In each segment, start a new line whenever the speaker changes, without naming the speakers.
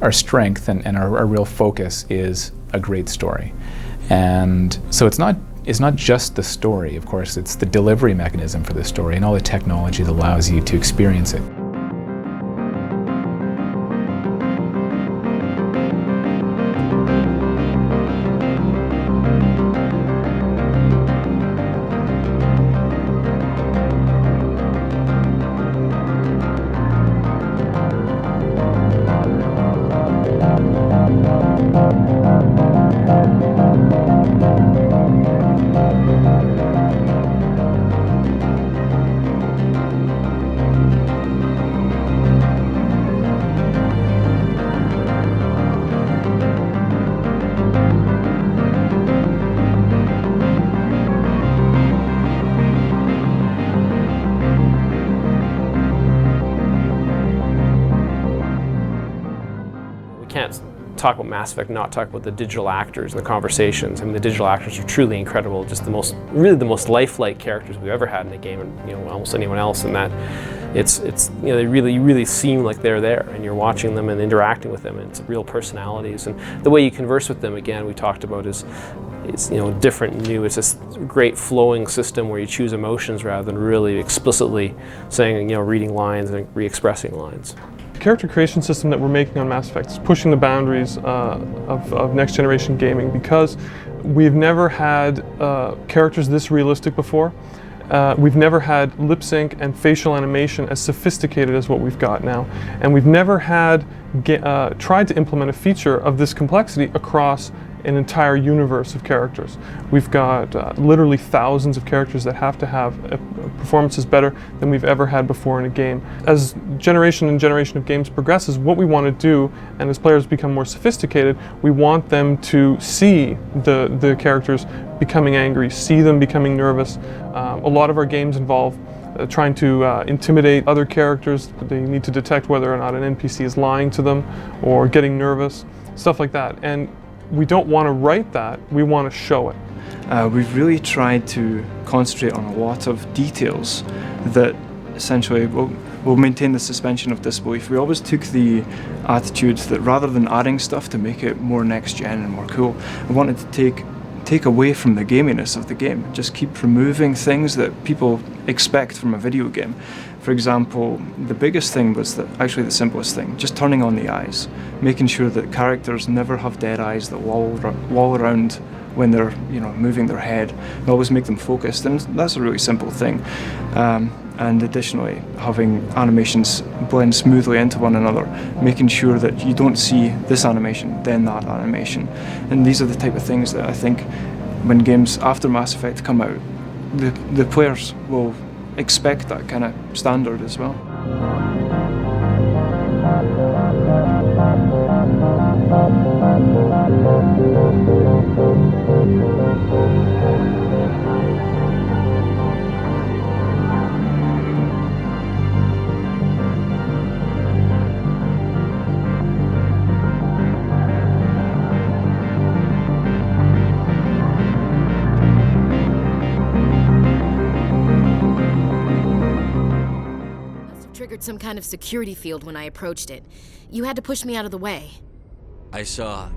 our strength and our real focus is a great story. And so it's not just the story, of course, it's the delivery mechanism for the story and all the technology that allows you to experience it.
Can't talk about Mass Effect, not talk about the digital actors and the conversations. I mean, the digital actors are truly incredible, just really the most lifelike characters we've ever had in a game, and almost anyone else. In that, it's they really seem like they're there, and you're watching them and interacting with them, and it's real personalities. And the way you converse with them, again, we talked about is different and new. It's this great flowing system where you choose emotions rather than really explicitly saying, reading lines and re-expressing lines.
The character creation system that we're making on Mass Effect is pushing the boundaries of next generation gaming, because we've never had characters this realistic before. We've never had lip sync and facial animation as sophisticated as what we've got now. And we've never had tried to implement a feature of this complexity across an entire universe of characters. We've got literally thousands of characters that have to have performances better than we've ever had before in a game. As generation and generation of games progresses, what we want to do, and as players become more sophisticated, we want them to see the characters becoming angry, see them becoming nervous. A lot of our games involve trying to intimidate other characters. They need to detect whether or not an NPC is lying to them or getting nervous, stuff like that. And we don't want to write that, we want to show it.
We've really tried to concentrate on a lot of details that essentially will maintain the suspension of disbelief. We always took the attitude that rather than adding stuff to make it more next gen and more cool, we wanted to take away from the gaminess of the game, just keep removing things that people expect from a video game. For example, the biggest thing was actually the simplest thing, just turning on the eyes, making sure that characters never have dead eyes that loll around when they're moving their head. We always make them focused, and that's a really simple thing. And additionally, having animations blend smoothly into one another, making sure that you don't see this animation, then that animation. And these are the type of things that I think when games after Mass Effect come out, the players will expect that kind of standard as well.
Triggered some kind of security field when I approached it. You had to push me out of the way.
I saw...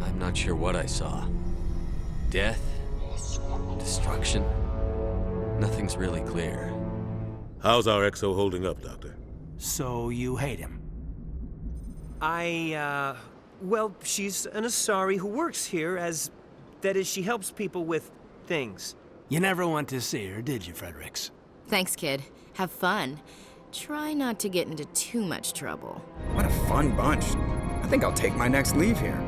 I'm not sure what I saw. Death? Destruction? Nothing's really clear.
How's our XO holding up, Doctor?
So you hate him? Well, she's an Asari who works here that is, she helps people with things.
You never went to see her, did you, Fredericks?
Thanks, kid. Have fun. Try not to get into too much trouble.
What a fun bunch. I think I'll take my next leave here.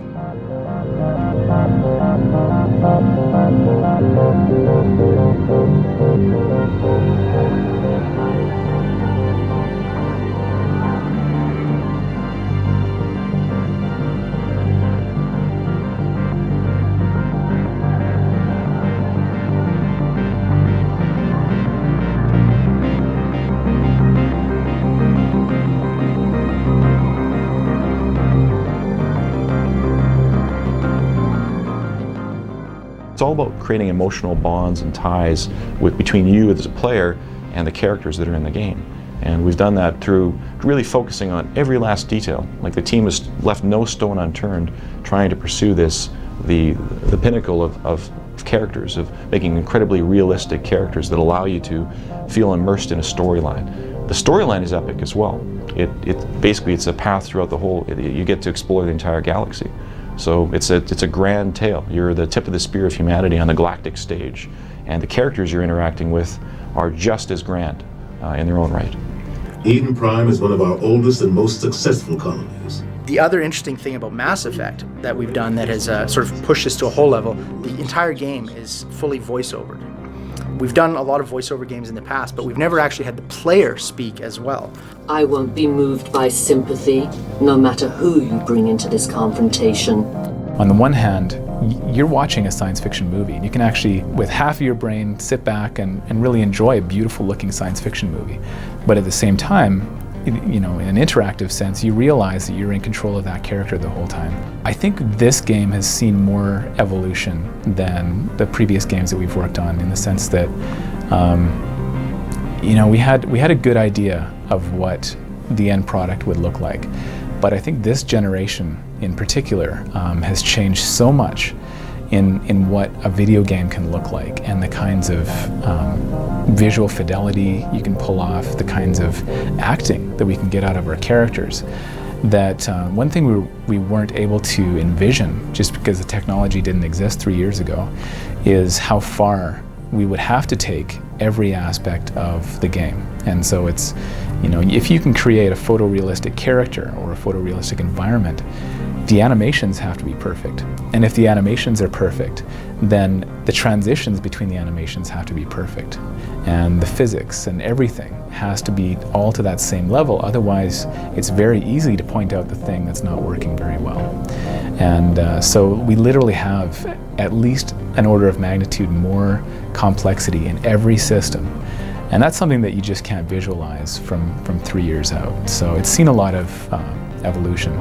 It's all about creating emotional bonds and ties between you as a player and the characters that are in the game. And we've done that through really focusing on every last detail. Like the team has left no stone unturned trying to pursue this, the pinnacle of characters, of making incredibly realistic characters that allow you to feel immersed in a storyline. The storyline is epic as well. Basically it's a path throughout the whole, you get to explore the entire galaxy. So it's a grand tale. You're the tip of the spear of humanity on the Galactic stage, and the characters you're interacting with are just as grand in their own right.
Eden Prime is one of our oldest and most successful colonies.
The other interesting thing about Mass Effect that we've done that has sort of pushed us to a whole level, the entire game is fully voice-overed. We've done a lot of voice-over games in the past, but we've never actually had the player speak as well.
I won't be moved by sympathy, no matter who you bring into this confrontation.
On the one hand, you're watching a science fiction movie, and you can actually, with half of your brain, sit back and really enjoy a beautiful looking science fiction movie. But at the same time, you know, in an interactive sense, you realize that you're in control of that character the whole time. I think this game has seen more evolution than the previous games that we've worked on, in the sense that, you know, we had a good idea of what the end product would look like. But I think this generation in particular has changed so much in what a video game can look like, and the kinds of visual fidelity you can pull off, the kinds of acting that we can get out of our characters, that one thing we weren't able to envision, just because the technology didn't exist 3 years ago, is how far we would have to take every aspect of the game. And so it's, you know, if you can create a photorealistic character or a photorealistic environment, the animations have to be perfect. And if the animations are perfect, then the transitions between the animations have to be perfect. And the physics and everything has to be all to that same level. Otherwise, it's very easy to point out the thing that's not working very well. And so we literally have at least an order of magnitude more complexity in every system. And that's something that you just can't visualize from 3 years out. So it's seen a lot of evolution.